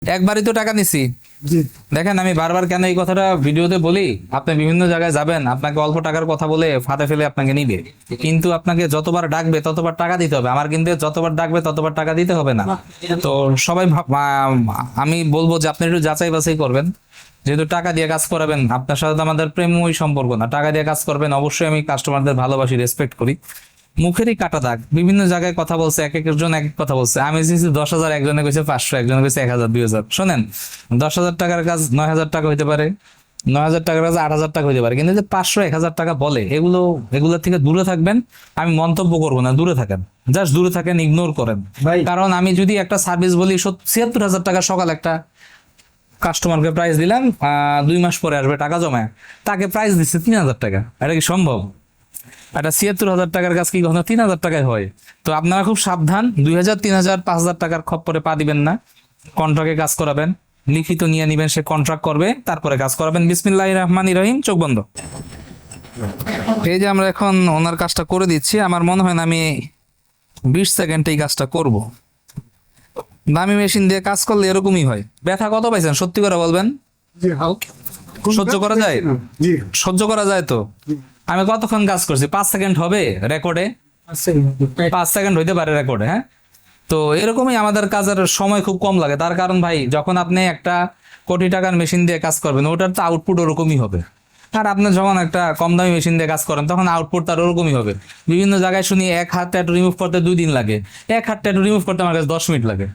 একবারই তো টাকা নিছি। জি দেখেন আমি বারবার কেন এই কথাটা ভিডিওতে বলি, আপনি বিভিন্ন জায়গায় যাবেন, আপনাকে অল্প টাকার কথা বলে ফাঁদে ফেলে আপনাকে নিবে, কিন্তু আপনাকে যতবার ডাকবে ততবার টাকা দিতে হবে। আমার কিন্তু যতবার ডাকবে ততবার টাকা দিতে হবে না। তো সবাই আমি বলবো যে আপনি একটু যাচাই বাছাই করবেন। যেহেতু টাকা দিয়ে কাজ করাবেন, আপনার সাথে তো আমাদের প্রেমই সম্পর্ক না, টাকা দিয়ে কাজ করবেন। অবশ্যই আমি কাস্টমারদের ভালোবাসি, রেসপেক্ট করি। মুখেরই কাটা দাগ, বিভিন্ন জায়গায় কথা বলছে, এক একজন এক এক কথা বলছে। আমি চিনছি 10,000, একজনে কইছে 500, একজনে কইছে 1,000, 2,000। শোনেন, 10,000 টাকার কাজ 9,000 টাকা হইতে পারে, 9,000 টাকার কাজ 8,000 টাকা হইতে পারে, কিন্তু যে 500, 1,000 টাকা বলে, এগুলো থেকে দূরে থাকবেন। আমি মন্তব্য করবো না, দূরে থাকেন, জাস্ট দূরে থাকেন, ইগনোর করেন। ভাই। কারণ আমি যদি একটা সার্ভিস বলি 76,000 টাকা, সকাল একটা কাস্টমারকে প্রাইস দিলাম, 2 মাস পরে আসবে টাকা জমায়, তাকে প্রাইস দিচ্ছে 3,000 টাকা। এটা কি সম্ভব? একটা 76,000 টাকার কাজ কি কখনো 3,000 টাকায় হয়? তো আপনারা খুব সাবধান, 2,000, 3,000, 5,000 টাকার খপ্পরে পা দিবেন না। কন্ট্রাক্টে কাজ করাবেন, লিখিত নিয়ে নিবেন, সে কন্ট্রাক্ট করবে, তারপরে কাজ করাবেন। বিসমিল্লাহির রহমানির রহিম, চোখ বন্ধ। এই যে আমরা এখন ওনার কাজটা করে দিচ্ছি, আমার মনে হয় না আমি 20 সেকেন্ডে এই কাজটা করব। দামি মেশিন দিয়ে কাজ করলে এরকমই হয়। ব্যথা কত পাইছেন সত্যি করে বলবেন? জি হালকা সহ্য করা যায়? জি সহ্য করা যায় তো? আমি কতক্ষণ কাজ করছি? 5 সেকেন্ড হবে রেকর্ডে? 5 সেকেন্ড হইতে পারে রেকর্ডে, হ্যাঁ। তো এরকমই আমাদের কাজের সময় খুব কম লাগে। তার কারণ ভাই, যখন আপনি একটা কোটি টাকার মেশিন দিয়ে কাজ করবেন, ওটার তো আউটপুট ওরকমই হবে। আর আপনি যখন একটা কম দামি মেশিন দিয়ে কাজ করেন, তখন আউটপুট তার ওরকমই হবে। বিভিন্ন জায়গায় শুনি এক হাত ট্যাটু রিমুভ করতে 2 দিন লাগে, এক হাত ট্যাটু রিমুভ করতে আমার কাছে 10 মিনিট লাগে।